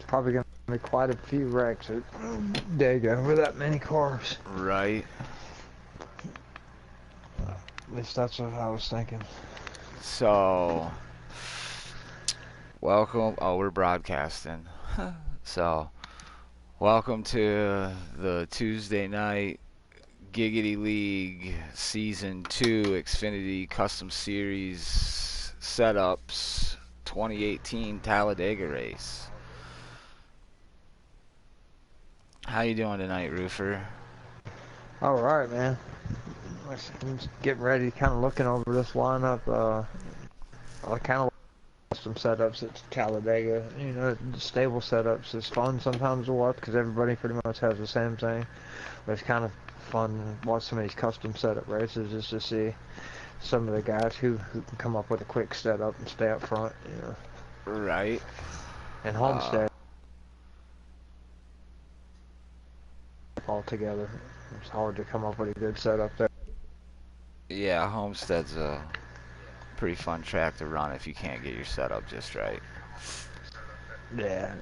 probably going to be quite a few wrecks at Talladega with that many cars. Right. At least that's what I was thinking. So, welcome. Oh, we're broadcasting. So, welcome to the Tuesday night Giggity League Season 2 Xfinity Custom Series Setups 2018 Talladega race. How you doing tonight, Roofer? All right, man. I'm just getting ready, kind of looking over this lineup. I kind of like some setups at Talladega. You know, the stable setups is fun sometimes to watch because everybody pretty much has the same thing. But it's kind of fun to watch some of these custom setup races just to see some of the guys who can come up with a quick setup and stay up front. You know, Right. and Homestead all together. It's hard to come up with a good setup there. Yeah, Homestead's a pretty fun track to run if you can't get your setup just right. Yeah,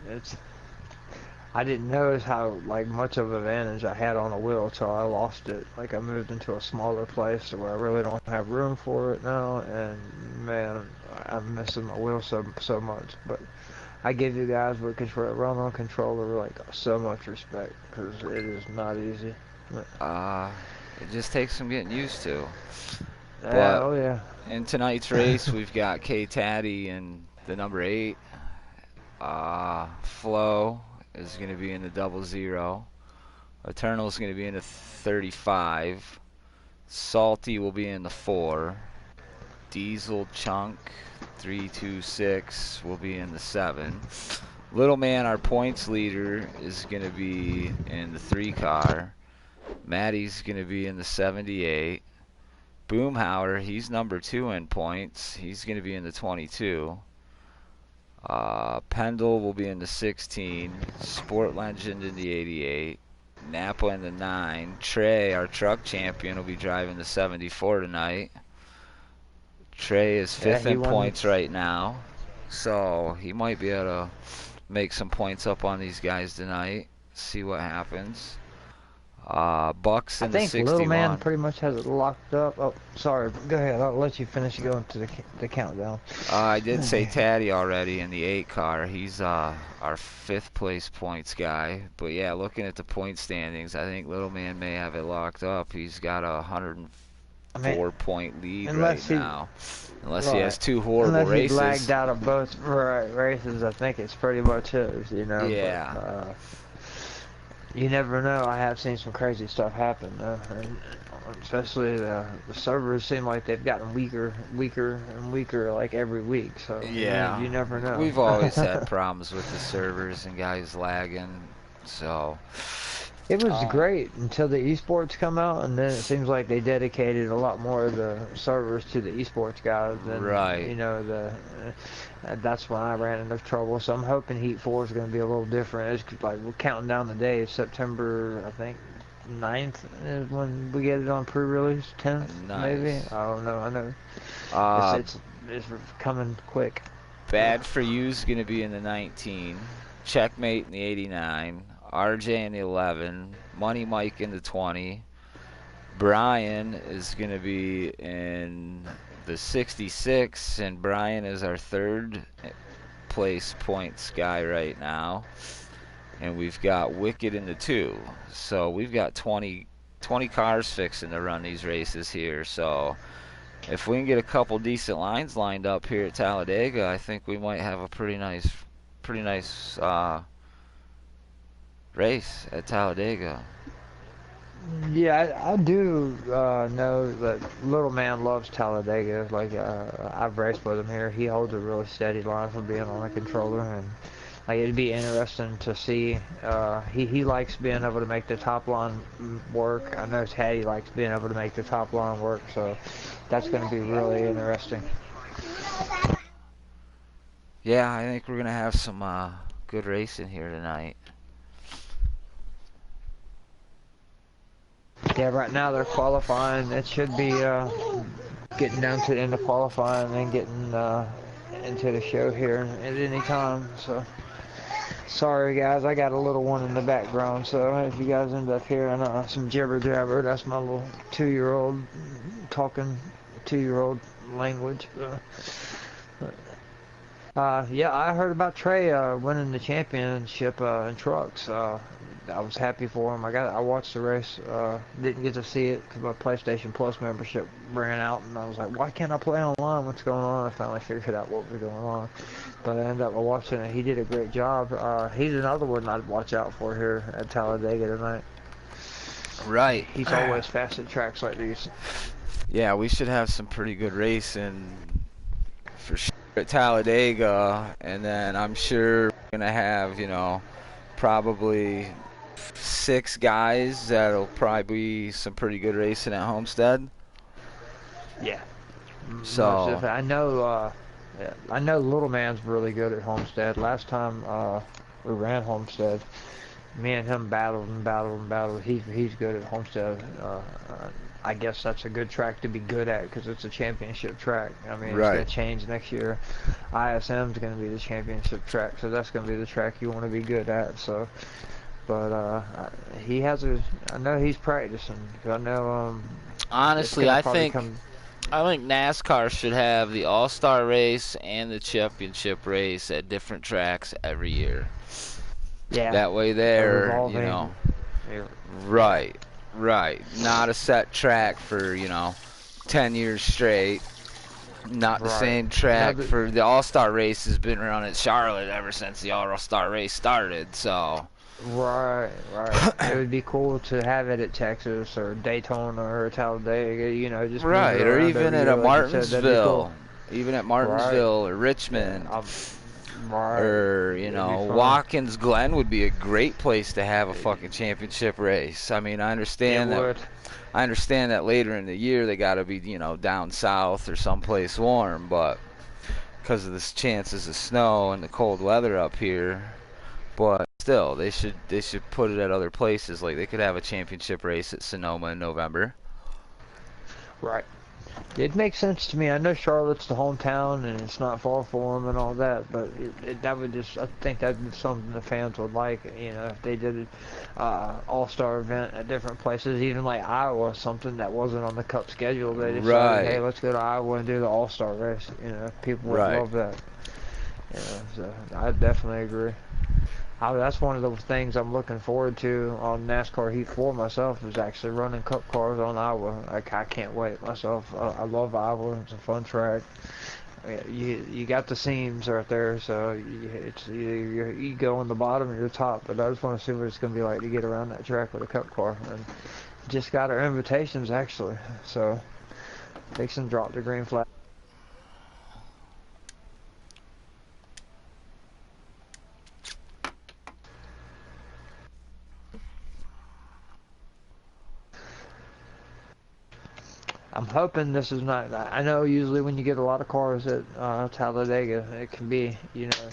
I didn't notice how much of an advantage I had on a wheel till I lost it. Like I moved into a smaller place where I really don't have room for it now, and man, I'm missing my wheel so much. But I give you guys with run on controller like so much respect because it is not easy. It just takes some getting used to. Yeah, But oh yeah. in tonight's race, we've got K Taddy in the number 8. Flo is going to be in the 00. Eternal is going to be in the 35. Salty will be in the 4. Diesel Chunk 326 will be in the 7. Little Man, our points leader, is going to be in the 3 car. Maddie's going to be in the 78. Boomhauer, he's number 2 in points. He's going to be in the 22. Pendle will be in the 16. Sport Legend in the 88. Napa in the 9. Trey, our truck champion, will be driving the 74 tonight. Trey is 5th in points right now, so he might be able to make some points up on these guys tonight. See what happens. Bucks in the 61. I think Little Man pretty much has it locked up. Oh, sorry. Go ahead. I'll let you finish going to the countdown. I did say Taddy already in the 8 car. He's our 5th place points guy. But yeah, looking at the point standings, I think Little Man may have it locked up. He's got a 104-point lead right now. Unless he has 2 horrible races. Unless he's lagged out of both races, I think it's pretty much his, you know. Yeah. But, you never know. I have seen some crazy stuff happen, and especially the servers seem like they've gotten weaker and weaker like every week. So yeah, you never know. We've always had problems with the servers and guys lagging. So it was great until the esports come out, and then it seems like they dedicated a lot more of the servers to the esports guys. Than, right. You know, that's when I ran into trouble. So I'm hoping Heat 4 is going to be a little different. It's like we're counting down the days. September, I think, 9th is when we get it on pre-release. 10th, maybe. I don't know. I know. It's coming quick. Bad for You's going to be in the 19. Checkmate in the 89. RJ in the 11, Money Mike in the 20, Brian is going to be in the 66, and Brian is our 3rd place points guy right now, and we've got Wicked in the 2, so we've got 20 cars fixing to run these races here, so if we can get a couple decent lines lined up here at Talladega, I think we might have a pretty nice race at Talladega. Yeah, I do know that Little Man loves Talladega. Like I've raced with him here. He holds a really steady line for being on a controller, and like it'd be interesting to see. He likes being able to make the top line work. I know Taddy likes being able to make the top line work, so that's going to be really interesting. Yeah, I think we're gonna have some good racing here tonight. Yeah, right now they're qualifying. It should be getting down to the end of qualifying and then getting into the show here at any time. So Sorry guys, I got a little one in the background, so if you guys end up hearing some jibber jabber, that's my little 2-year-old talking 2-year-old language. Yeah, I heard about Trey winning the championship in trucks. I was happy for him. I watched the race. Didn't get to see it because my PlayStation Plus membership ran out, and I was like, why can't I play online? What's going on? I finally figured out what was going on, but I ended up watching it. He did a great job. He's another one I'd watch out for here at Talladega tonight. Right. He's always fast at tracks like these. Yeah, we should have some pretty good racing for sure at Talladega, and then I'm sure we're gonna have, probably 6 guys that'll probably be some pretty good racing at Homestead. Yeah. So I know Little Man's really good at Homestead. Last time we ran Homestead, me and him battled and battled and battled. He's good at Homestead. I guess that's a good track to be good at because it's a championship track. I mean, right. It's going to change next year. ISM's going to be the championship track, so that's going to be the track you want to be good at. So, but I know he's practicing. I know. Honestly, I think NASCAR should have the All-Star race and the championship race at different tracks every year. Yeah. That way there, Right. Not a set track for, 10 years straight. Not the same track for the All-Star race has been around at Charlotte ever since the All-Star race started, so. Right. It would be cool to have it at Texas or Daytona or Talladega, just right, or even at a Martinsville, cool. Even at Martinsville or Richmond, or Watkins Glen would be a great place to have a fucking championship race. I mean, I understand that later in the year they got to be, down south or someplace warm, but because of the chances of snow and the cold weather up here. But still, they should put it at other places. Like they could have a championship race at Sonoma in November. Right. It makes sense to me. I know Charlotte's the hometown and it's not far for them and all that, but I think that'd be something the fans would like, if they did an all-star event at different places, even like Iowa, something that wasn't on the Cup schedule. They decided, hey, let's go to Iowa and do the all-star race. People would love that. So I definitely agree. That's one of those things I'm looking forward to on NASCAR Heat 4 myself, is actually running Cup cars on Iowa. I can't wait myself. I love Iowa. It's a fun track. You got the seams right there, so you go on the bottom or the top. But I just want to see what it's going to be like to get around that track with a Cup car. And just got our invitations actually, so Dixon dropped the green flag. I'm hoping this is not. I know usually when you get a lot of cars at Talladega, it can be,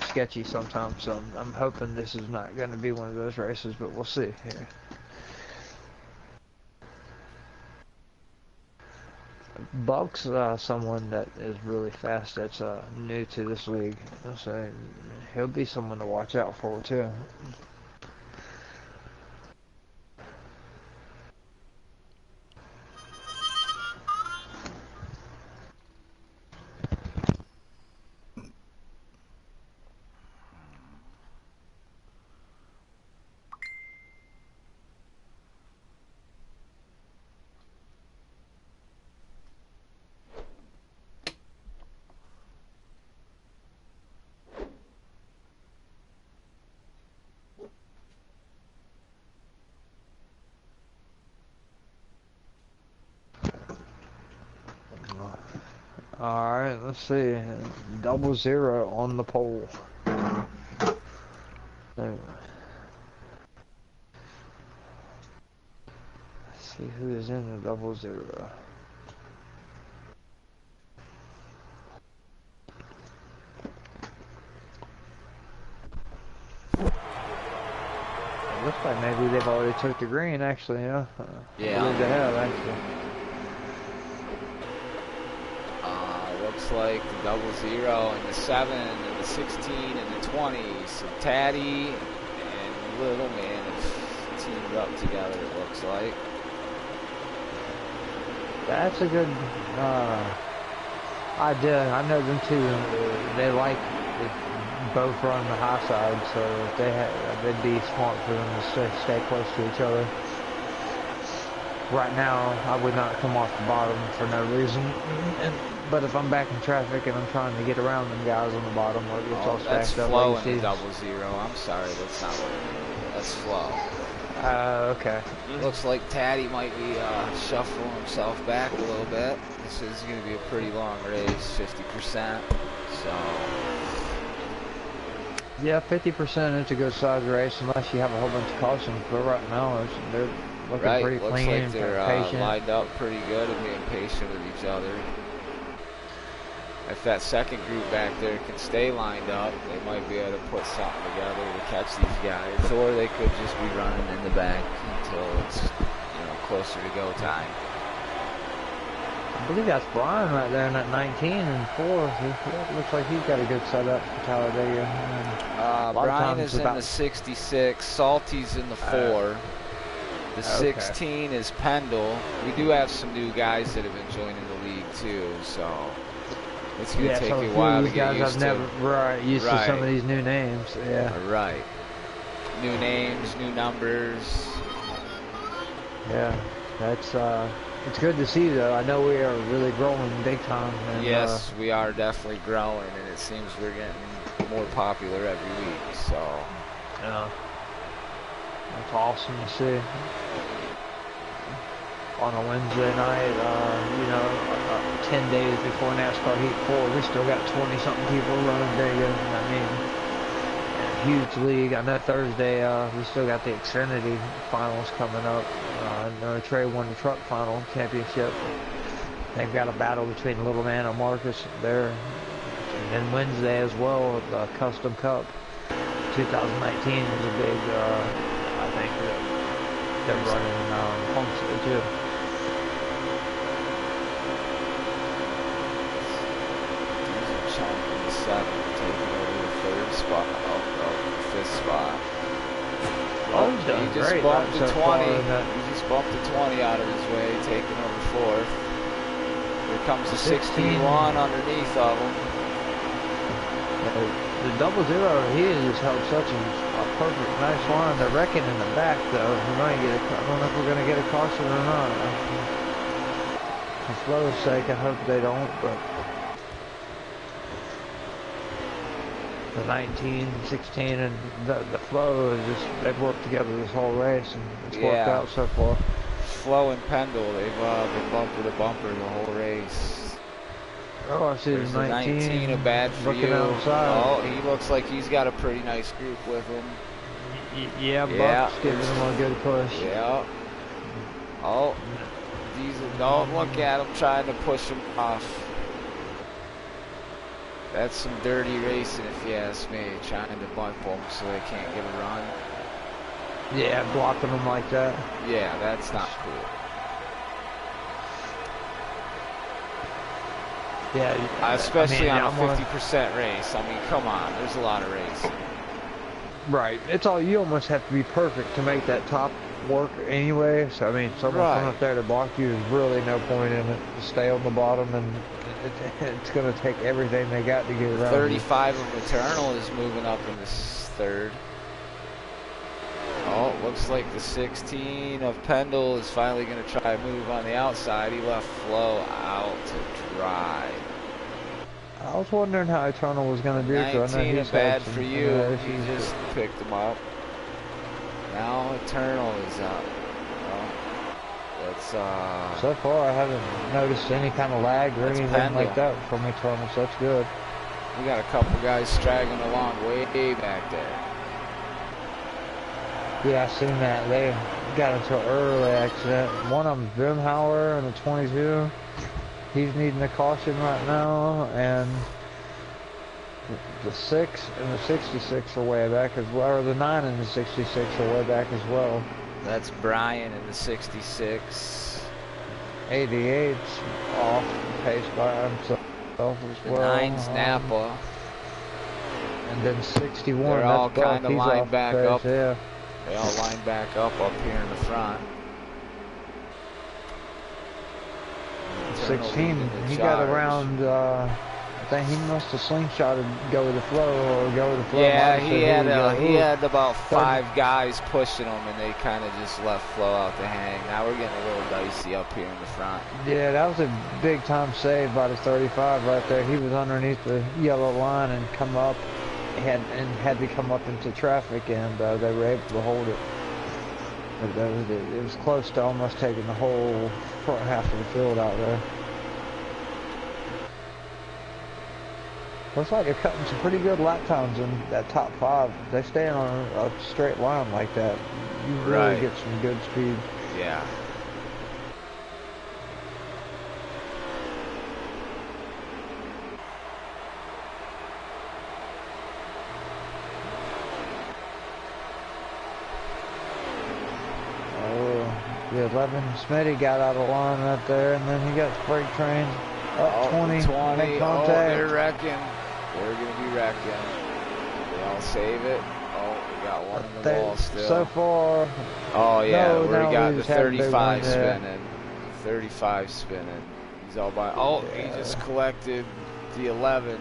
sketchy sometimes. So I'm hoping this is not going to be one of those races, but we'll see. Yeah. Buck's someone that is really fast. That's new to this league, so he'll be someone to watch out for too. Alright, let's see. 00 on the pole. Let's see who is in the 00. It looks like maybe they've already took the green, actually, Yeah. They have, actually. Looks like the 00 and the 7 and the 16 and the 20. So Taddy and Little Man have teamed up together, it looks like. That's a good idea. I know them too. They like both run the high side, so they'd be smart for them to stay close to each other. Right now, I would not come off the bottom for no reason. But if I'm back in traffic and I'm trying to get around them guys on the bottom, or it's all that's stacked up. Flow in the 00. I'm sorry, that's not what I mean. That's Flow. Okay. Looks like Taddy might be shuffling himself back a little bit. This is going to be a pretty long race, 50%. So. Yeah, 50% is a good size race unless you have a whole bunch of cautions. But right now, they're looking pretty looks clean, like they're patient. lined up pretty good and being patient with each other. If that second group back there can stay lined up, they might be able to put something together to catch these guys, or they could just be running in the back until it's closer to go time. I believe that's Brian right there in that 19 and 4. It looks like he's got a good setup for Talladega. Brian is in the 66, Salty's in the 4. The 16 is Pendle. We do have some new guys that have been joining the league too, so it's going to take you a while to get used to. Used to some of these new names. Yeah. Right. New names, new numbers. Yeah, that's it's good to see though. I know we are really growing big time. And, yes, we are definitely growing, and it seems we're getting more popular every week. So. Yeah. That's awesome to see. On a Wednesday night, 10 days before NASCAR Heat 4, we still got 20-something people running Dega. I mean, huge league. I know Thursday, we still got the Xfinity finals coming up. Trey won the truck final championship. They've got a battle between Little Man and Marcus there. And then Wednesday as well, the Custom Cup 2019 is a big, I think, they're running Homestead too. Taking over the 3rd spot, the 5th spot. He just bumped the 20. He just bumped the 20 out of his way, taking over 4th. Here comes the 61 underneath of him. The 00, he has just held such a perfect, nice line. They're wrecking in the back, though. I don't know if we're going to get a caution or not. For flow's sake, I hope they don't, but the 19, 16, and the flow is just, they've worked together this whole race, and it's worked out so far. Flow and Pendle, they've been bumper to bumper the whole race. Oh, I see the 19. A bad for you. Outside. Oh, he looks like he's got a pretty nice group with him. Yeah, Buck's giving him a good push. Yeah. Oh, don't look at him trying to push him off. That's some dirty racing, if you ask me, trying to bump them so they can't get a run. Yeah, blocking them like that. Yeah, that's not cool. Yeah, especially on a 50% race. I mean, come on, there's a lot of racing. Right. It's all, you almost have to be perfect to make that top work anyway. So, I mean, someone coming up there to block you is really no point in it. To stay on the bottom, and it's going to take everything they got to get around. 35 of Eternal is moving up in this 3rd. Oh, looks like the 16 of Pendle is finally going to try a move on the outside. He left Flow out to dry. I was wondering how Eternal was going to do. 19 is bad for you. He just picked him up. Now Eternal is up. So far, I haven't noticed any kind of lag or anything like that from Eternal, so that's good. We got a couple guys straggling along way back there. Yeah, I seen that. They got into an early accident. One of them's Brimhauer in the 22. He's needing a caution right now, and the 6 and the 66 are way back as well, or the 9 and the 66 are way back as well. That's Brian in the 66. 88's off pace by himself as well. The 9's Napa. And then 61, They're all that's Buck. kind of He's lined off back pace, up. yeah. They all lined back up here in the front. 16, he got around, I think he must have slingshotted go with the flow or go with the flow. Yeah, he had about 5 guys pushing him, and they kind of just left Flo out to hang. Now we're getting a little dicey up here in the front. Yeah, that was a big time save by the 35 right there. He was underneath the yellow line and come up, had to come up into traffic, and they were able to hold it. But it was close to almost taking the whole front half of the field out there. Looks like they're cutting some pretty good lap times in that top 5. If they stay on a straight line like that, you really get some good speed. Yeah. The 11, Smitty got out of line right there, and then he got the freight train up 20. Oh, they're wrecking. They're going to be wrecking. They all save it. Oh, we got one in the wall still. So far. Oh, yeah, no, we got the 35 spinning. Yeah. 35 spinning. He's all by. Oh, yeah. He just collected the 11.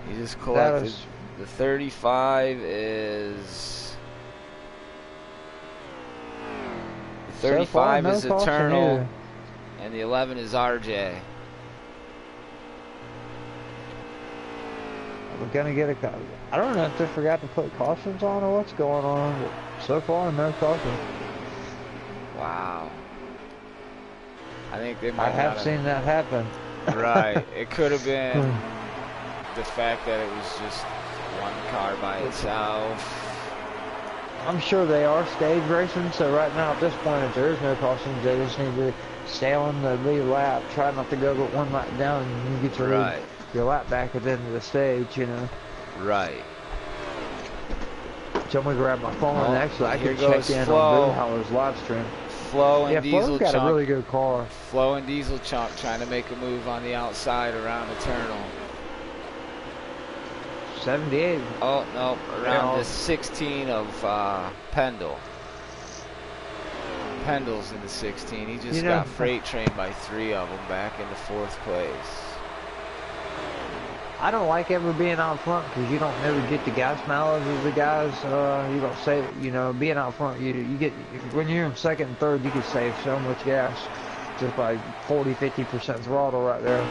He just collected. The 35 is. 35 is Eternal, and the 11 is RJ. We're gonna get a. I don't know if they forgot to put cautions on or what's going on. But so far, no cautions. Wow. I think they might. I have seen that happen. Right. It could have been the fact that it was just one car by itself. I'm sure they are stage racing, so right now at this point, if there is no cautions, they just need to stay on the lead lap, try not to go but one lap down, and you get your lap back at the end of the stage, you know. Right. So I'm going to grab my phone, and actually I can check in Flo. on Boomhauer's live stream. Flo and Diesel Flo's got a really good car. Flo and Diesel Chunk trying to make a move on the outside around Eternal. 78. Oh, no, around the 16 of Pendle. Pendle's in the 16. He just got freight trained by 3 of them back into 4th place. I don't like ever being out front because you don't ever get the gas mileage of the guys. You don't save, being out front, you get, when you're in 2nd and 3rd, you can save so much gas just by 40-50% throttle right there.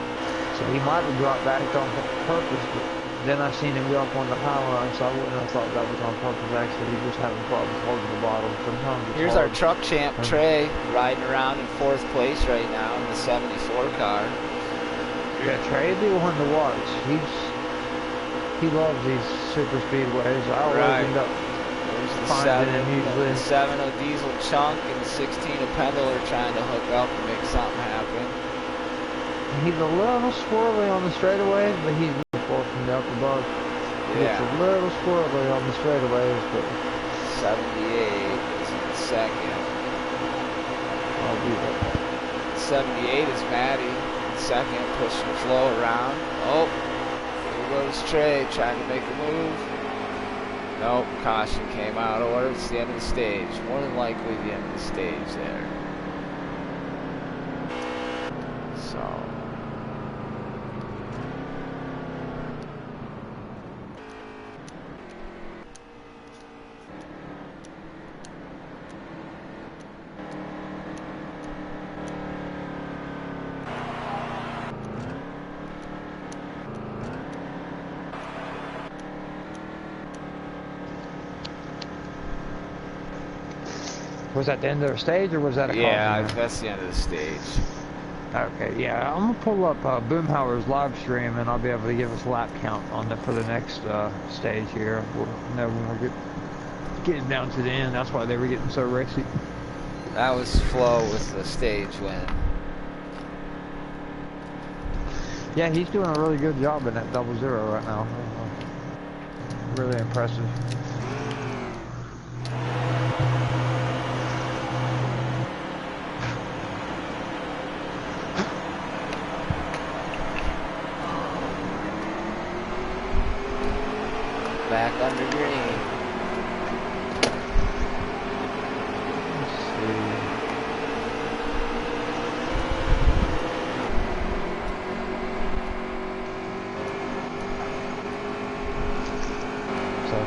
So he might have dropped back on purpose, but then I seen him go up on the high line, so I wouldn't have thought that was on purpose. Actually, he was having problems holding the bottom. Sometimes here's our truck champ, Trey, riding around in 4th place right now in the 74 car. Yeah, Trey would be one to watch. He loves these super speedways. I always end up finding him usually. The 7 of Diesel Chunk and the 16 of Pendle are trying to hook up and make something happen. He's a little squirrely on the straightaways, but he's from the upper bug. Yeah. It's a little squirrely on the straightaways, but 78 is in 2nd. I'll be there. 78 is Maddie. 2nd, pushing Flo around. Oh, here goes Trey trying to make a move. Nope, caution came out of order. It's the end of the stage. More than likely the end of the stage there. So. Was that the end of the stage, or was that a caution? Yeah, that's the end of the stage. Okay, yeah, I'm gonna pull up Boomhauer's live stream, and I'll be able to give us a lap count on for the next stage here. We'll know when we're getting down to the end. That's why they were getting so racy. That was Flo with the stage win. Yeah, he's doing a really good job in that 00 right now. Really impressive.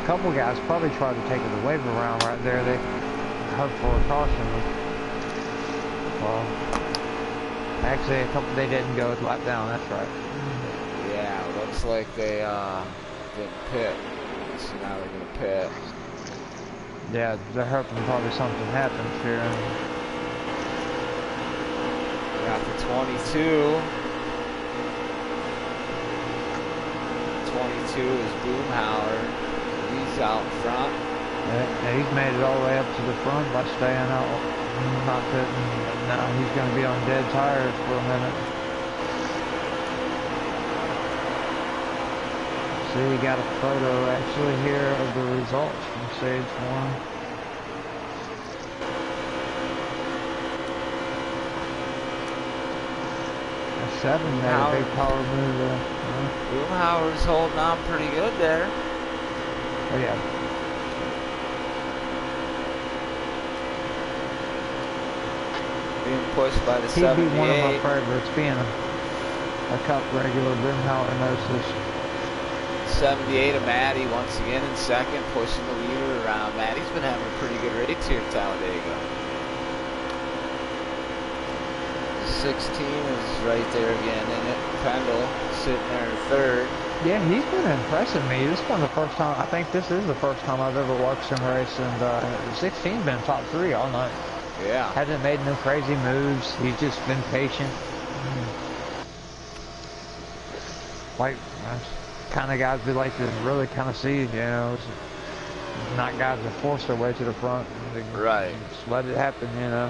couple guys probably tried to take the wave around right there. They hope for a caution. Well, actually, they didn't go with lap down. That's right. Yeah, looks like they didn't pit. So now they're gonna pit. Yeah, they're hoping probably something happens here. We got the 22. 22 is Boomhauer. He's out in front. Yeah, he's made it all the way up to the front by staying out, not pitting. Now he's going to be on dead tires for a minute. See, we got a photo actually here of the results from stage 1. A 7 made a big power move there. Boomhauer's holding on pretty good there. Oh yeah. Being pushed by the He'd 78. be one of my favorites, being a Cup regular. Boomhauer knows this. 78 of Maddie once again in second, pushing the leader around. Maddie's been having a pretty good race here at Talladega. 16 is right there again in it. Pendle sitting there in third. Yeah, he's been impressing me. This is one of the first time, I think this is the first time I've ever watched him race, and 16's been top 3 all night. Yeah. Hasn't made no crazy moves. He's just been patient. Like, kind of guys we like to really kind of see, you know. Not guys that force their way to the front. Right. Just let it happen, you know.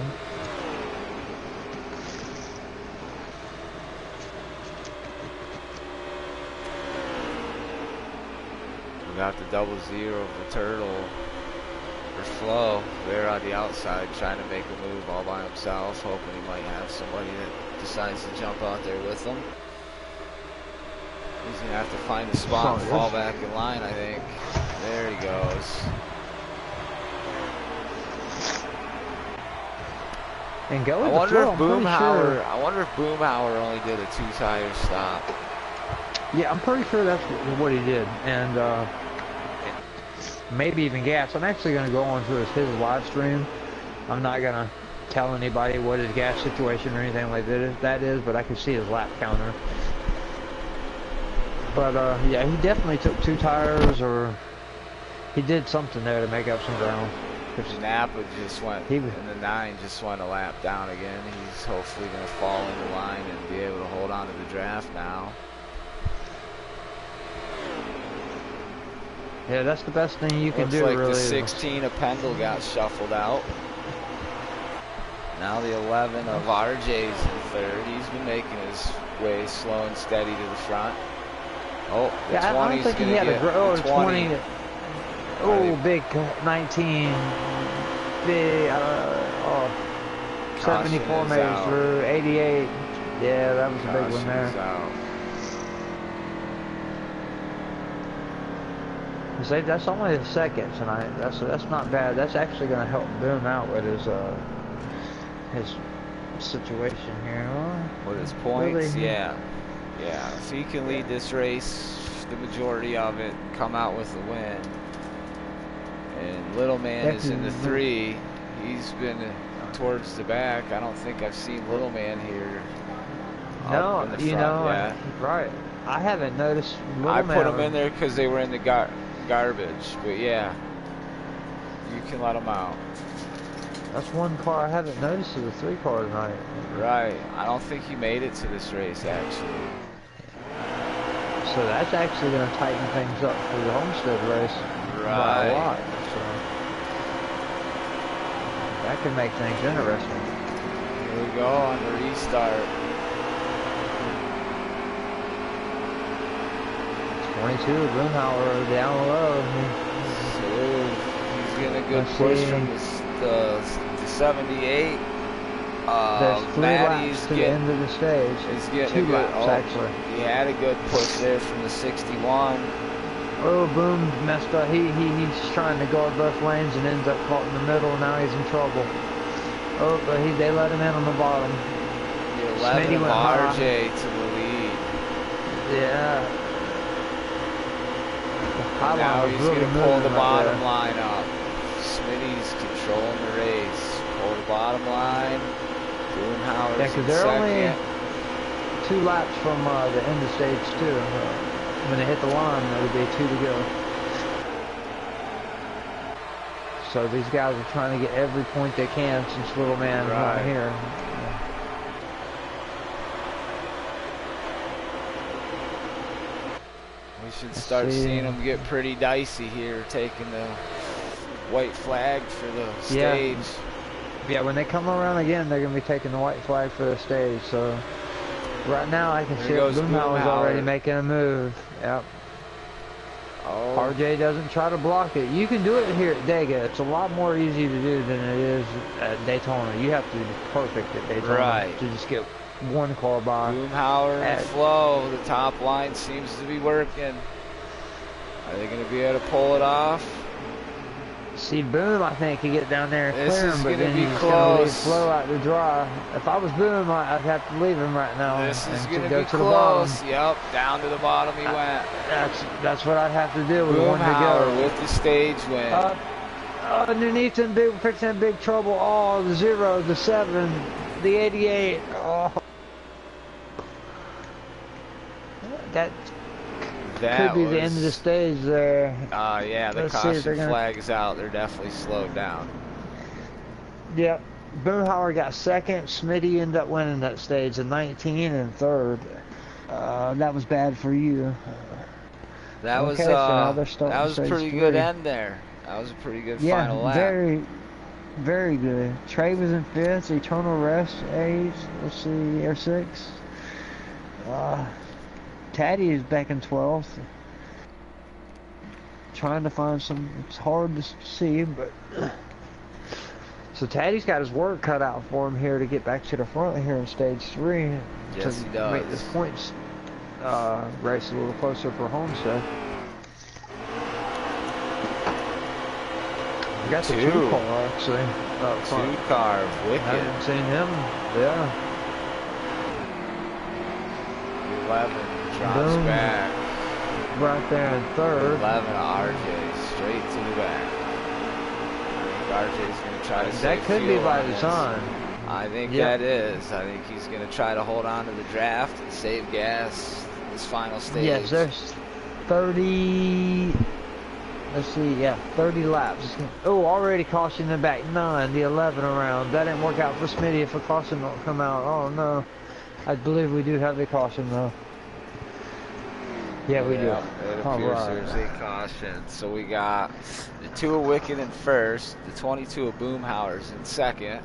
We got the 00 for Turtle. For Flo, there on the outside, trying to make a move all by himself, hoping he might have somebody that decides to jump out there with him. He's going to have to find a spot and fall back in line, I think. There he goes. And go with I wonder the flow, I wonder if Boomhauer only did a 2-tire stop. Yeah, I'm pretty sure that's what he did. And maybe even gas. I'm actually going to go on to his live stream. I'm not going to tell anybody what his gas situation or anything like that is, but I can see his lap counter. But yeah, he definitely took 2 tires, or he did something there to make up some ground. Napa just went, in the 9 just went a lap down again. He's hopefully going to fall into line and be able to hold on to the draft now. Yeah, that's the best thing you can do, really. really. The 16 of Pendle got shuffled out. Now the 11 of RJ's in third. He's been making his way slow and steady to the front. Oh, the yeah, 20's I don't think he had a 20. Oh, big 19. Big, 74 made it through. 88. Yeah, that was a big one there. See, that's only the second tonight. That's not bad. That's actually going to help Boom out with his situation here. With his points, really? Yeah. If he can lead this race, the majority of it, come out with the win. And Little Man is in the 3. He's been towards the back. I don't think I've seen Little Man here. No, in the you front know, yet. right. I haven't noticed Little I Man. put them in there because they were in the garbage. But yeah, you can let them out. That's one car I haven't noticed is a 3 car tonight. Right. I don't think he made it to this race, actually. So that's actually going to tighten things up for the Homestead race by a lot. So that could make things interesting. Here we go on the restart. 22, Boomhauer down low. So he's getting a good push from the 78. There's 3 laps to the end of the stage. He's getting 2 laps, actually. He had a good push there from the 61. Oh, Boom messed up. He's trying to guard both lanes and ends up caught in the middle. Now he's in trouble. Oh, but they let him in on the bottom. The 11 of RJ to the lead. Yeah. And now Highline he's was really going to pull the moving right bottom there. line up. Smitty's controlling the race. Pull the bottom line. Boomhauer's Yeah, because in they're only second. 2 laps from the end of stage 2. When they hit the line, it'll be 2 to go. So these guys are trying to get every point they can since little man's not here. We should start seeing them get pretty dicey here, taking the white flag for the stage. Yeah, when they come around again, they're going to be taking the white flag for the stage. So right now, I can see Boomhauer's already making a move. Yep. Oh. RJ doesn't try to block it. You can do it here at Dega. It's a lot more easy to do than it is at Daytona. You have to be perfect at Daytona to just get one car by. Boomhauer and Flo. The top line seems to be working. Are they going to be able to pull it off? See, Boom, I think, can get down there and this clear him, but then he's going to leave Flo out to dry. If I was Boom, I'd have to leave him right now. This is going to go be to close. The yep, down to the bottom he went. That's what I'd have to do with one to go. With the stage win. Underneath him, fixing big trouble. Oh, the 0, the 7, the 88. Oh. That could be the end of the stage there. Yeah, the caution flag is out. They're definitely slowed down. Yep. Boomhauer got second. Smitty ended up winning that stage in 19 and third. That was bad for you. That was a pretty good end there. That was a pretty good final lap. Very, very good. Trey was in 5th. Eternal Rest 8th. Let's see, Air 6. Taddy is back in 12th. Trying to find some, it's hard to see, but so Taddy's got his work cut out for him here to get back to the front here in stage 3. Yes, he does. Make this points race a little closer for Homestead. We got the 2 car actually. 2 car, Wicked. I haven't seen him. Yeah. 11 drops back. Right there in 3rd. 11 RJ straight to the back. RJ's going to try to save that could be by design. I think that is. I think he's going to try to hold on to the draft and save gas this final stage. Yes, there's 30. Let's see, 30 laps. Oh, already caution in the back 9, the 11 around. That didn't work out for Smitty if a caution don't come out. Oh no. I believe we do have the caution though. Yeah, we do. It appears there's a caution. So we got the 2 of Wicked in 1st, the 22 of Boomhauer's in 2nd.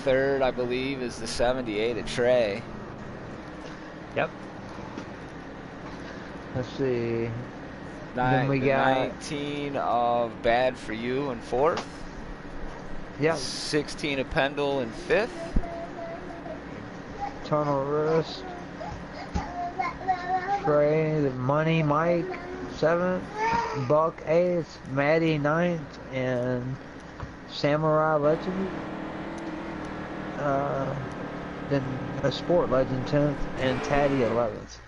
3rd, I believe, is the 78 of Trey. Yep. Let's see. Then we got 19 of Bad For You in 4th. Yep. 16 of Pendle in 5th. Tunnel Rust. Trey, the Money, Mike, 7th. Buck, 8th. Maddie, 9th. And Samurai Legend. Then a Sport Legend, 10th. And Taddy, 11th.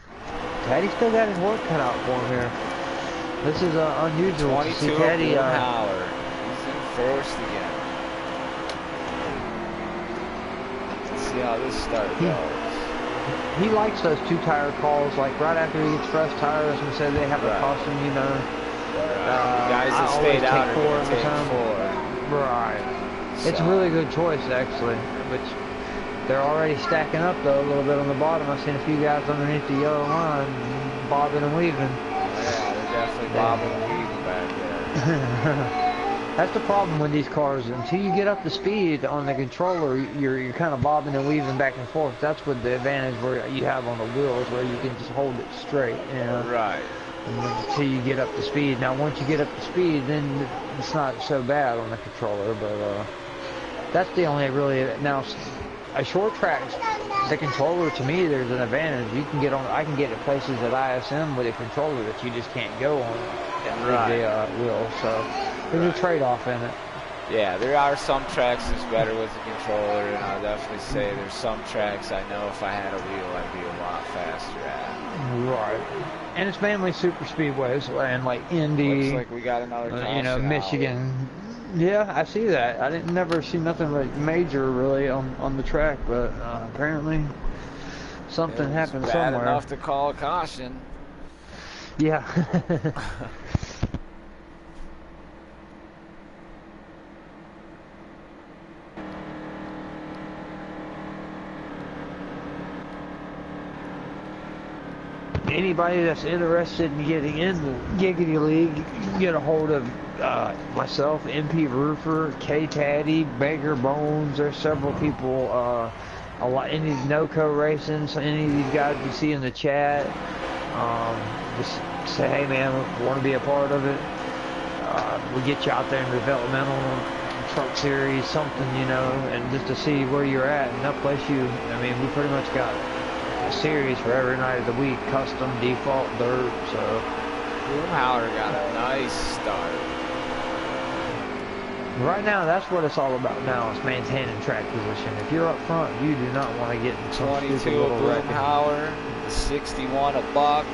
Taddy still got his work cut out for him here. This is unusual to see Taddy. Power. He's in 1st again. Let's see how this start goes. He likes those 2-tire calls, like right after he gets fresh tires and said they have a caution, you know. Guys that stayed out are going to take 4. Right. So. It's a really good choice, actually. But they're already stacking up, though, a little bit on the bottom. I've seen a few guys underneath the yellow line, bobbing and weaving. Yeah, they're definitely bobbing and weaving back there. That's the problem with these cars. Until you get up to speed on the controller, you're kind of bobbing and weaving back and forth. That's what the advantage where you have on the wheels, where you can just hold it straight. You know? Right. Until you get up to speed. Now, once you get up to speed, then it's not so bad on the controller. But that's the only really now. A short track, the controller, to me, there's an advantage. You can get on. I can get to places at ISM with a controller that you just can't go on the wheel. So there's a trade-off in it. Yeah, there are some tracks that's better with the controller, and I'll definitely say there's some tracks I know if I had a wheel I'd be a lot faster at. Right. And it's mainly super speedways and like Looks Indy, like we got another you know, caution out. Michigan. Yeah, I see that. I didn't never see nothing like major really on the track, but apparently something It was happened bad somewhere. enough to call a caution. Yeah. Anybody that's interested in getting in the Giggity League, you can get a hold of myself, MP Roofer, K Taddy, Baker Bones. There's several people. A lot. Any NoCo racing, so any of these guys you see in the chat, just say, hey man, want to be a part of it. We get you out there in developmental truck series, something, you know, and just to see where you're at and upplace you. I mean, we pretty much got a series for every night of the week, custom, default, dirt, so. Boomhauer got a nice start. Right now, that's what it's all about now, is maintaining track position. If you're up front, you do not want to get in some 22 stupid little wreck. Boomhauer, 61 a Buck,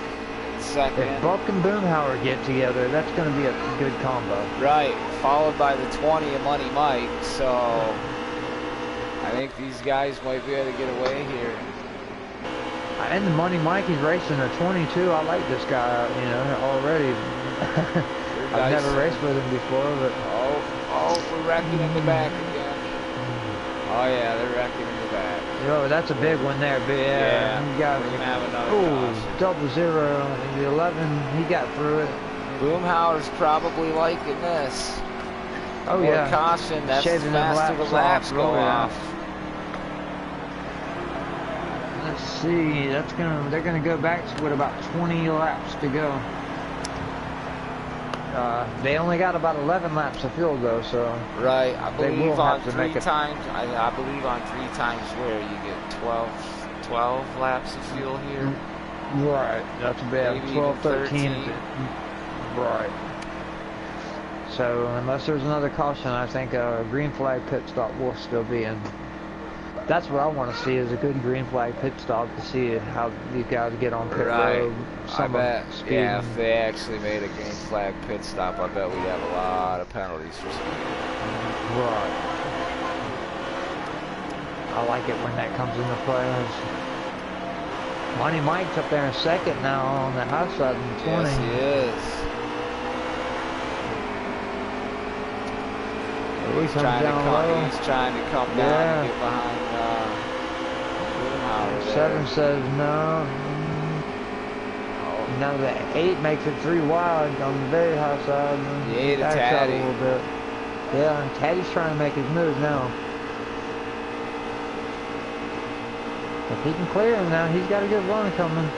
second. If Buck and Boomhauer get together, that's going to be a good combo. Right, followed by the 20 of Money Mike, so I think these guys might be able to get away here. And the Money Mike is racing a 22. I like this guy, you know, already. I've never raced with him before, but... Oh, we're wrecking in the back again. Oh, yeah, they're wrecking in the back. Oh, that's a big one there, but yeah, he got, we're going to have another caution. 0-0. The 11, he got through it. Boomhauer's probably liking this. Oh, more yeah. Caution, that's shaving faster the laps go off. Let's see, they're gonna go back with about 20 laps to go. They only got about 11 laps of fuel though, so right. I believe on three make it. times. I believe on 3 times where you get 12 laps of fuel here. Right, that's bad. 12, 13. Right. So unless there's another caution, I think a green flag pit stop will still be in. That's what I want to see, is a good green flag pit stop to see how these guys get on pit road. I bet, yeah, if they actually made a green flag pit stop, I bet we'd have a lot of penalties for speed. Right. I like it when that comes into play. Money Mike's up there in second now on the high side in the 20. Yes, he is. He's trying to come down and get behind Boomhauer. 7 says no. Oh. Now the 8 makes it 3 wide on the very high side. The 8 of Taddy. A little bit. Yeah, and Taddy's trying to make his move now. If he can clear him now, he's got a good run coming.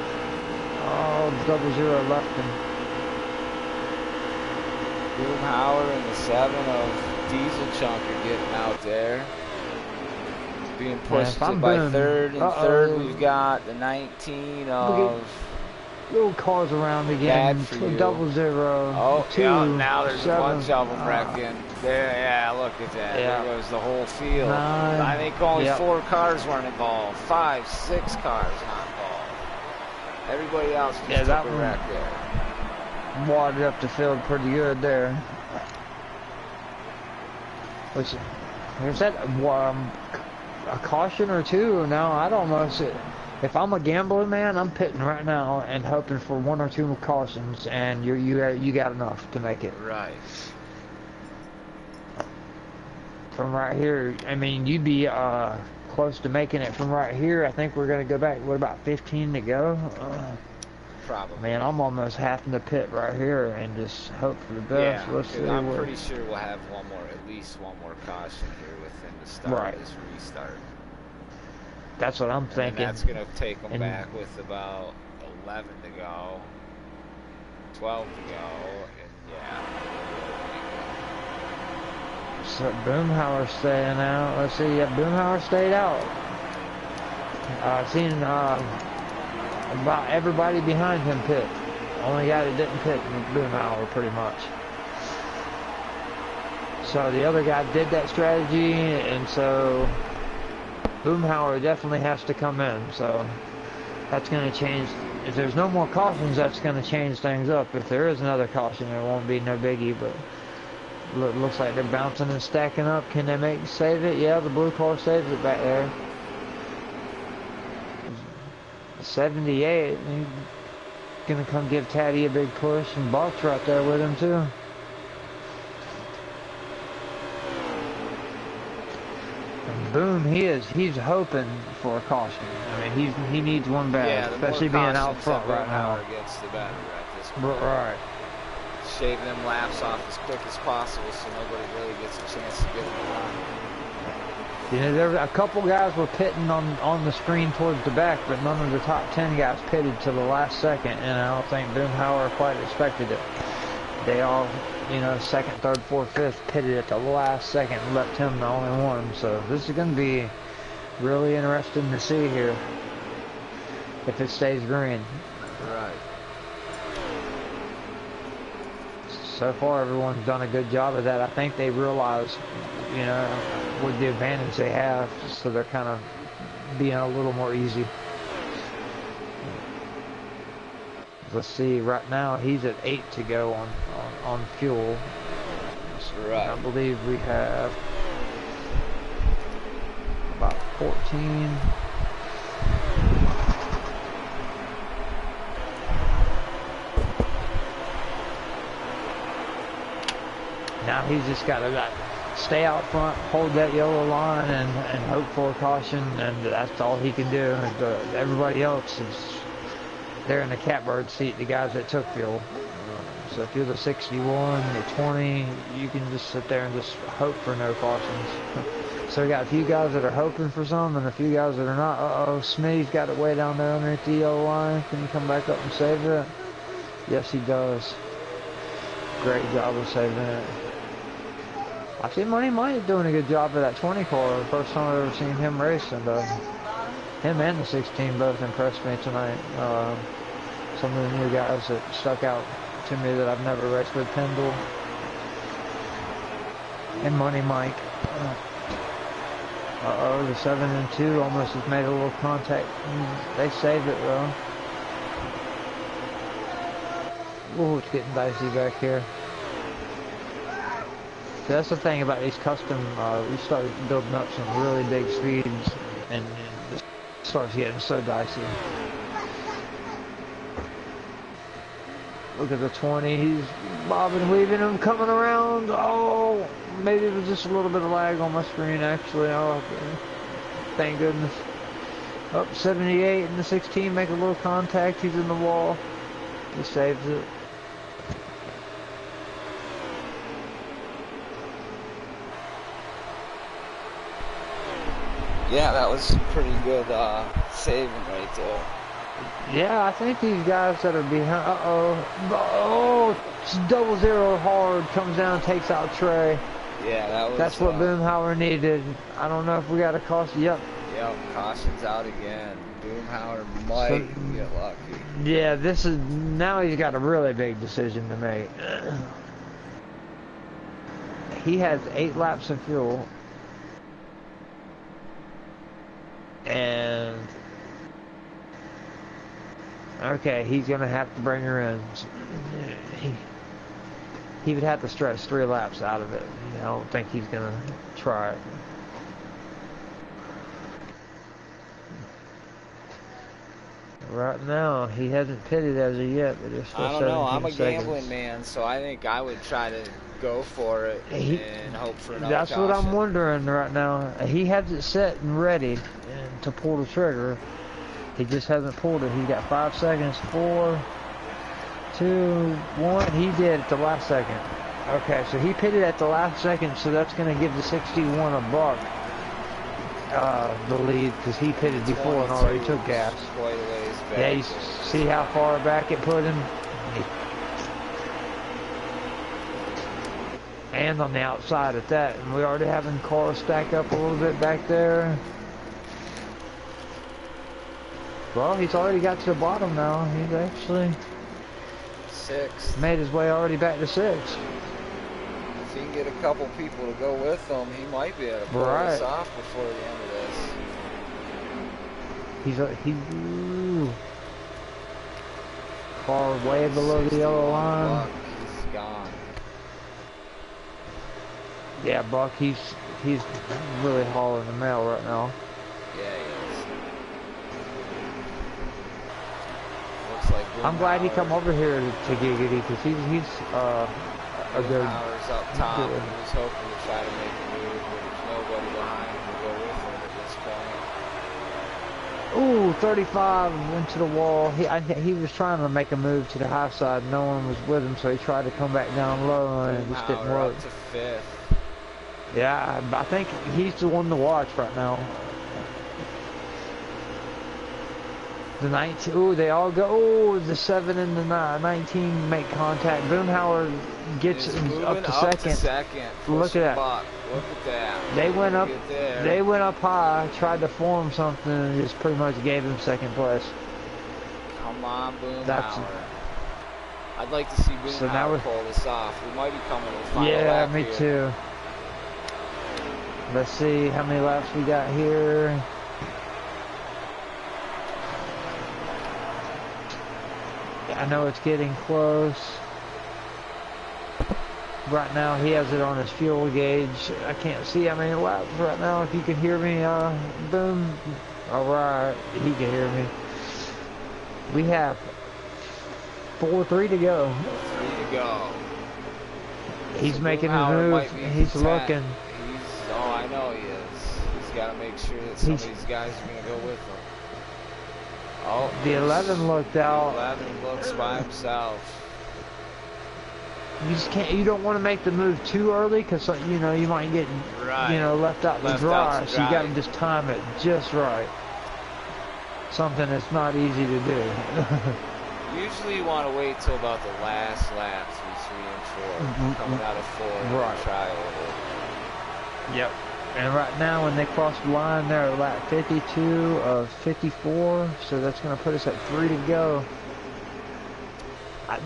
Oh, 0-0 left him. Boomhauer and the 7 of Diesel Chunker getting out there. Being pushed by third. And third we've got the 19 of... Little cars around again. 0-0. Oh, 2, yeah, now there's 7. a bunch of them wrecking. There, yeah, look at that. Yeah. There goes the whole field. 9. I think only 4 cars weren't involved. 5, 6 cars not involved. Everybody else just took a wreck there. Watered up the field pretty good there. Which, is that a caution or 2? No, I don't know. If I'm a gambler, man, I'm pitting right now and hoping for 1 or 2 cautions, and you got enough to make it. Right. From right here, I mean, you'd be close to making it from right here. I think we're gonna go back. What, about 15 to go? Probably. Man, I'm almost having to pit right here and just hope for the best. Yeah, I'm pretty sure we'll have at least one more caution here within the start of this restart. That's what I'm thinking. And that's going to take them back with about 11 to go, 12 to go, and yeah. So Boomhauer staying out. Let's see, yeah, Boomhauer stayed out. I've seen about everybody behind him pit. Only guy that didn't pit was Boomhauer, pretty much. So the other guy did that strategy, and so Boomhauer definitely has to come in. So that's going to change. If there's no more cautions, that's going to change things up. If there is another caution, there won't be no biggie, but looks like they're bouncing and stacking up. Can they save it? Yeah, the blue car saves it back there. 78. He's going to come give Taddy a big push, and Buck's right there with him too. And Boom, he's hoping for a caution. I mean, he needs one bad, especially being out front right now. Gets the better at this point. Right. Shave them laps off as quick as possible so nobody really gets a chance to get them around. You know, there were a couple guys were pitting on the screen towards the back, but none of the top 10 guys pitted to the last second, and I don't think Boomhauer quite expected it. They all, you know, second, third, fourth, fifth pitted at the last second and left him the only one. So this is going to be really interesting to see here if it stays green. Right. So far, everyone's done a good job of that. I think they realize, you know, with the advantage they have, so they're kind of being a little more easy. Let's see, right now he's at 8 to go on fuel. Right. I believe we have about 14. Now he's just got to stay out front, hold that yellow line, and hope for a caution, and that's all he can do. Everybody else is they're in the catbird seat, the guys that took fuel. So if you're the 61, the 20, you can just sit there and just hope for no cautions. So we got a few guys that are hoping for some, and a few guys that are not. Uh-oh, Smitty's got it way down there underneath the yellow line. Can he come back up and save it? Yes, he does. Great job of saving it. I see Money Mike doing a good job of that 20 car. The first time I've ever seen him race, and him and the 16 both impressed me tonight. Some of the new guys that stuck out to me that I've never raced with, Pendle and Money Mike. Uh-oh, the 7 and 2 almost has made a little contact. They saved it though. Ooh, it's getting dicey back here. So that's the thing about these custom, we start building up some really big speeds, and it starts getting so dicey. Look at the 20, he's bobbing, weaving him, coming around. Oh, maybe it was just a little bit of lag on my screen actually. Oh, thank goodness. Up 78 and the 16 make a little contact, he's in the wall. He saves it. Yeah, that was some pretty good saving right there. Yeah, I think these guys that are behind. Oh, it's 0-0 hard, comes down, takes out Trey. Yeah, that's what Boomhauer needed. I don't know if we got a caution. Yep, caution's out again. Boomhauer might get lucky. Yeah, now he's got a really big decision to make. He has 8 laps of fuel. And okay, he's gonna have to bring her in. He would have to stretch 3 laps out of it. I don't think he's gonna try it. Right now, he hasn't pitted as of yet, but there's still 17 seconds. I don't know. I'm a gambling man, so I think I would try to go for it and hope for another That's caution. what I'm wondering right now. He has it set and ready to pull the trigger. He just hasn't pulled it. He's got 5 seconds. 4, 2, 1. He did at the last second. Okay, so he pitted at the last second, so that's going to give the 61 a buck. The lead, because he pitted before and already took gas. Quite a ways back. Yeah, you see how far back it put him? And on the outside at that. And we already having cars stack up a little bit back there. Well, he's already got to the bottom now. He's actually 6. made his way already back to 6. If he can get a couple people to go with him, he might be able to pull this off before the end of this. He's car way below the yellow line. Buck, he's gone. Yeah, Buck, he's really hauling the mail right now. Yeah, he is. Looks like I'm glad he come over here to Giggity because he's a good. Hours up top. He was hoping to try to make a move, but there's nobody behind him to go with him at this point. Ooh, 35 went to the wall. He was trying to make a move to the high side. No one was with him, so he tried to come back down low, and it just didn't work. Up to 5th. Yeah, I think he's the one to watch right now. The 19, ooh, they all go. Ooh, the 7 and the 19 make contact. Boomhauer gets up to second. Look at that. Look at that. They went up. They went up high, tried to form something, and just pretty much gave him second place. Come on, Boomhauer. I'd like to see Boomhauer pull this off. We might be coming to the final lap me here. too. Let's see how many laps we got here. I know it's getting close. Right now he has it on his fuel gauge. I can't see how many laps right now. If you can hear me, Boom. Alright, he can hear me. We have 4-3 to go. 3 to go. He's making a move. He's looking. Oh, I know he is. He's got to make sure that some of these guys are going to go with him. Oh, the 11 looked out. The 11 looks by himself. You just can't. You don't want to make the move too early because you know you might get left out to dry. So you got to just time it just right. Something that's not easy to do. Usually you want to wait till about the last laps, 3 and 4, coming out of 4, and try a little. Yep. And right now, when they cross the line, they're at lap 52 of 54, so that's going to put us at 3 to go.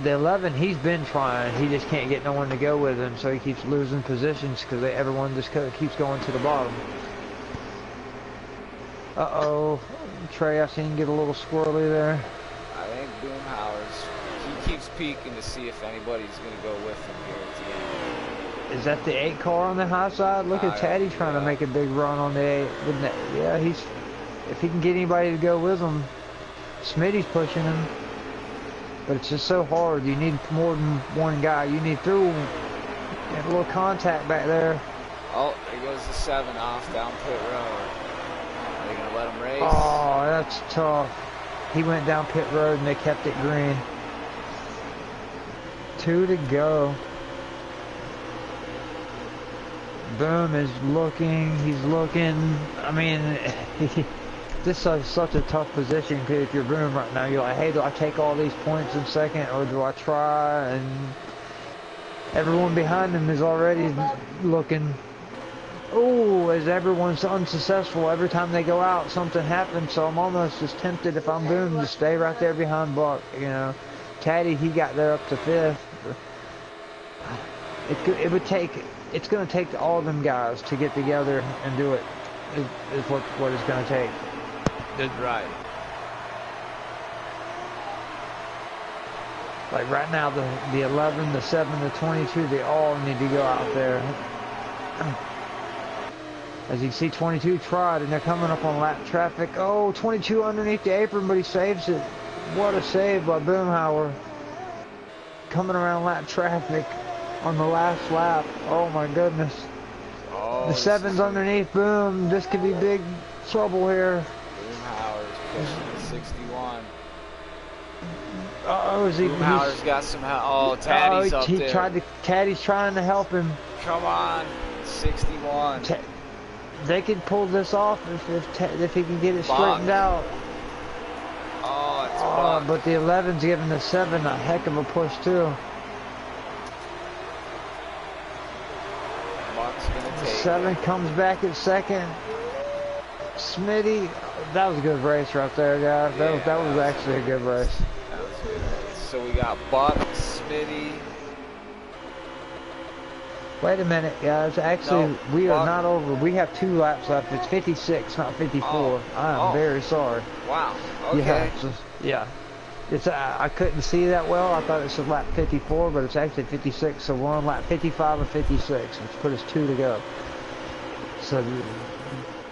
The 11, he's been trying. He just can't get no one to go with him, so he keeps losing positions because everyone just keeps going to the bottom. Uh-oh. Trey, I seen get a little squirrely there. I think Boomhauer's, he keeps peeking to see if anybody's going to go with him here at the end. Is that the 8 car on the high side? Look at Taddy trying to make a big run on the 8. Yeah, if he can get anybody to go with him. Smitty's pushing him. But it's just so hard. You need more than one guy. You need a little contact back there. Oh, there goes the 7 off down pit road. Are they going to let him race? Oh, that's tough. He went down pit road and they kept it green. 2 to go. Boom is looking. He's looking. I mean, this is such a tough position because if you're Boom right now, you're like, hey, do I take all these points in second or do I try? And everyone behind him is already looking. Oh, as everyone's unsuccessful, every time they go out, something happens. So I'm almost just tempted if I'm Boom to stay right there behind Buck. You know, Taddy, he got there up to 5th. It would take. It's going to take all them guys to get together and do it. Is what it's going to take. Right. Like right now, the 11, the 7, the 22, they all need to go out there. As you can see, 22 tried, and they're coming up on lap traffic. Oh, 22 underneath the apron, but he saves it. What a save by Boomhauer. Coming around lap traffic on the last lap. Oh my goodness. Oh, the 7's underneath. Boom. This could be big trouble here. Boomhauer's pushing the 61. Uh-oh, Boomhauer's got some help. Oh, Taddy's up there. Taddy's trying to help him. Come on. 61. They could pull this off if he can get it straightened out. Oh, it's Buck. But the 11's giving the 7 a heck of a push too. Buck's gonna take 7 comes back at second. Smitty, that was a good race right there, guys. That was actually a good race. That was a good race. So we got Buck, Smitty, Wait a minute, guys. No, Actually, we are walk. not over. We have 2 laps left. It's 56, not Oh, 54. I am oh, very sorry. wow. Yeah, Okay. yeah. It's I couldn't see that well. I thought it was lap 54, but it's actually 56. So we're on lap 55 and 56, which put us 2 to go. So,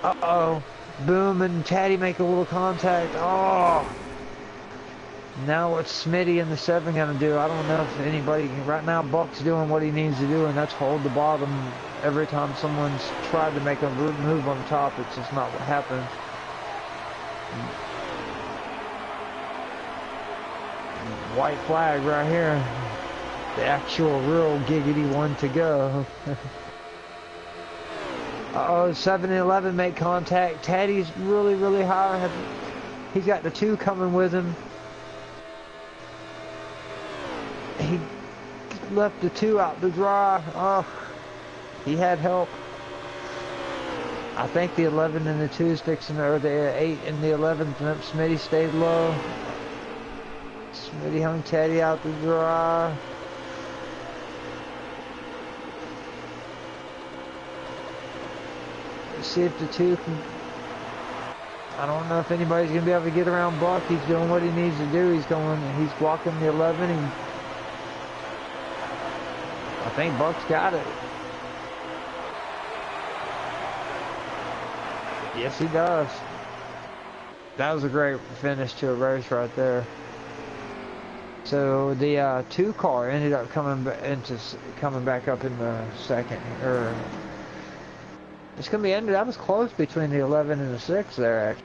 uh-oh. Boom and Taddy make a little contact. Oh! Now what's Smitty and the 7 going to do? I don't know if anybody... Right now, Buck's doing what he needs to do, and that's hold the bottom. Every time someone's tried to make a move on top, it's just not what happens. White flag right here. The actual real Giggity one to go. Uh-oh, 7 and 11 make contact. Taddy's really, really high. He's got the 2 coming with him. He left the 2 out to dry. Oh, he had help. I think the 11 and the 2 is fixing, or the 8 and the 11. Smitty stayed low. Smitty hung Teddy out to dry. Let's see if the 2 can... I don't know if anybody's going to be able to get around Buck. He's doing what he needs to do. He's blocking the 11. I think Buck's got it. Yes, he does. That was a great finish to a race right there. So the 2 car ended up coming back up in the second. It's gonna be ended. That was close between the 11 and the 6 there. Actually,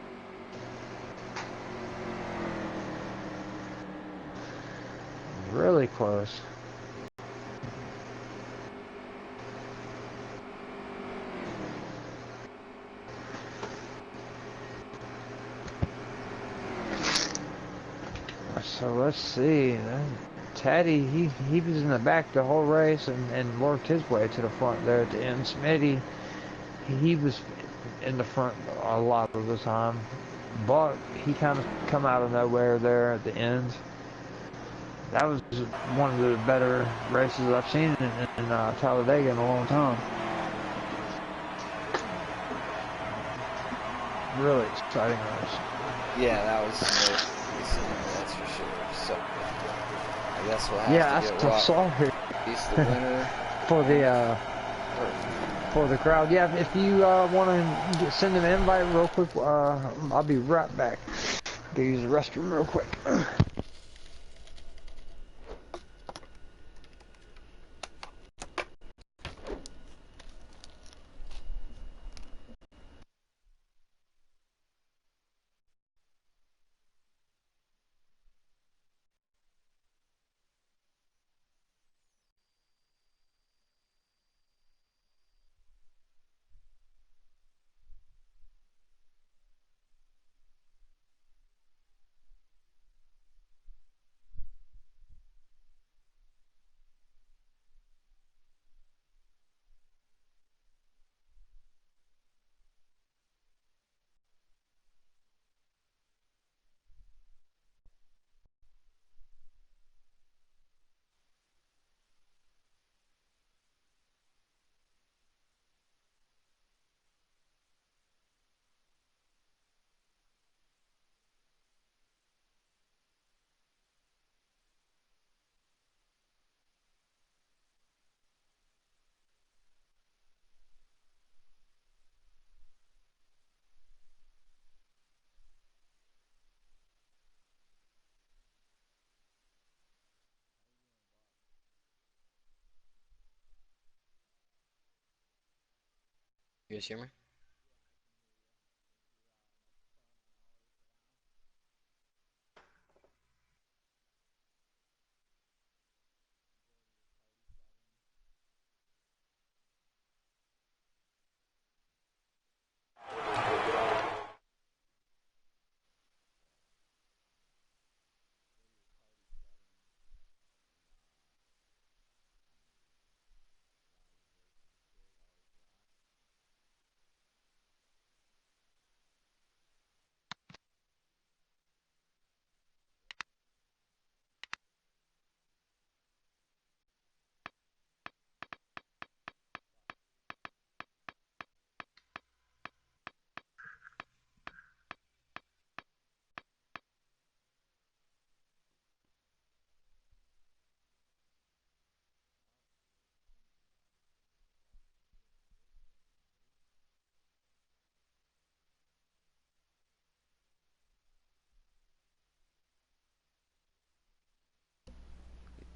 really close. So let's see. Taddy, he was in the back the whole race and worked his way to the front there at the end. Smitty, he was in the front a lot of the time. Buck, he kind of come out of nowhere there at the end. That was one of the better races I've seen in Talladega in a long time. Really exciting race. Yeah, that was that's for sure. So, I guess we'll have to get I saw here He's the winner. for the crowd. Yeah, if you want to send an invite real quick, I'll be right back. Go use the restroom real quick. You guys hear me?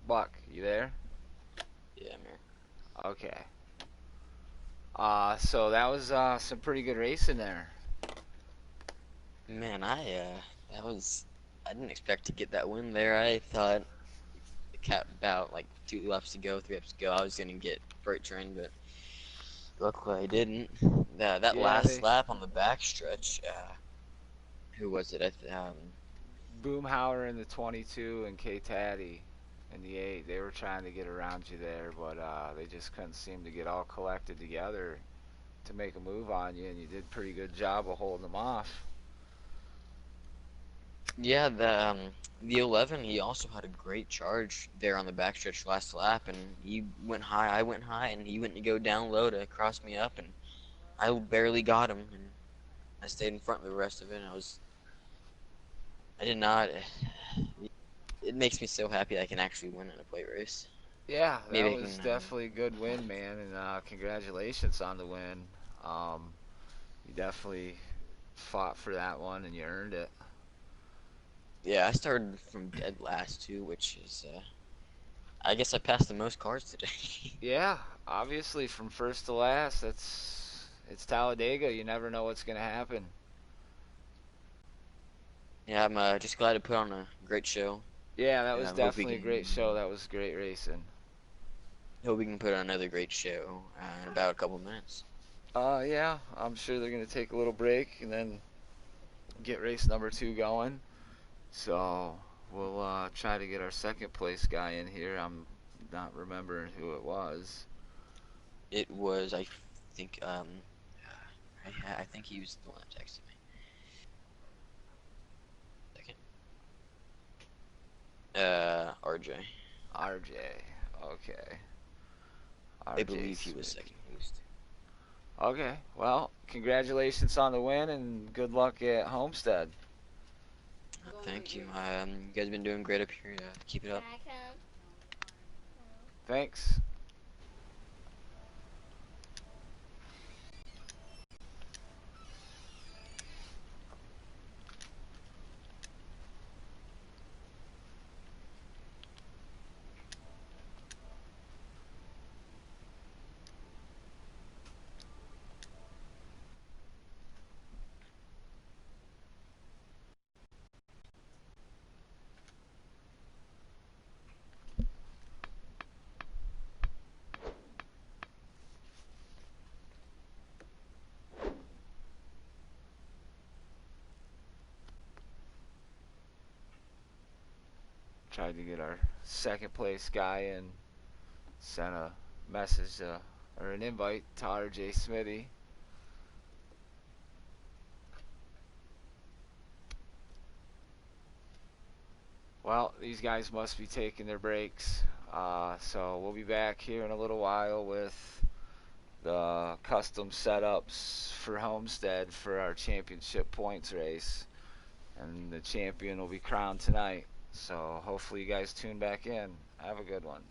Buck, you there? Yeah, I'm here. Okay. So that was some pretty good racing there. Man, I didn't expect to get that win there. I thought the cat about like 2 laps to go, 3 laps to go, I was gonna get freight train, but luckily I didn't. That Yeah, last they lap on the backstretch, who was it? Boomhauer in the 22 and K Taddy in the 8. They were trying to get around you there, but they just couldn't seem to get all collected together to make a move on you, and you did a pretty good job of holding them off. Yeah, the 11, he also had a great charge there on the backstretch last lap, and he went high, I went high, and he went to go down low to cross me up, and I barely got him, and I stayed in front of the rest of it. And I did not. It makes me so happy I can actually win in a plate race. Yeah, that Maybe I was can. definitely a good win, man, and congratulations on the win. You definitely fought for that one, and you earned it. Yeah, I started from dead last too, which is. I guess I passed the most cars today. Yeah, obviously from first to last, it's Talladega. You never know what's gonna happen. Yeah, I'm just glad to put on a great show. Yeah, that was Hope we definitely a great can. show. That was great racing. Hope we can put on another great show in about a couple minutes. Yeah, I'm sure they're gonna take a little break and then get race number 2 going. So we'll try to get our second place guy in here. I'm not remembering who it was. It was, I think, I think he was the one that texted me. Second. RJ. RJ. Okay. I RJ believe he was Smithy. second. He was. Okay. Well, congratulations on the win and good luck at Homestead. Thank you. You guys have been doing great up here. Keep it up. Thanks. Tried to get our second place guy in. Sent a message or an invite to RJ Smithy. Well, these guys must be taking their breaks. So we'll be back here in a little while with the custom setups for Homestead for our championship points race. And the champion will be crowned tonight. So hopefully you guys tune back in. Have a good one.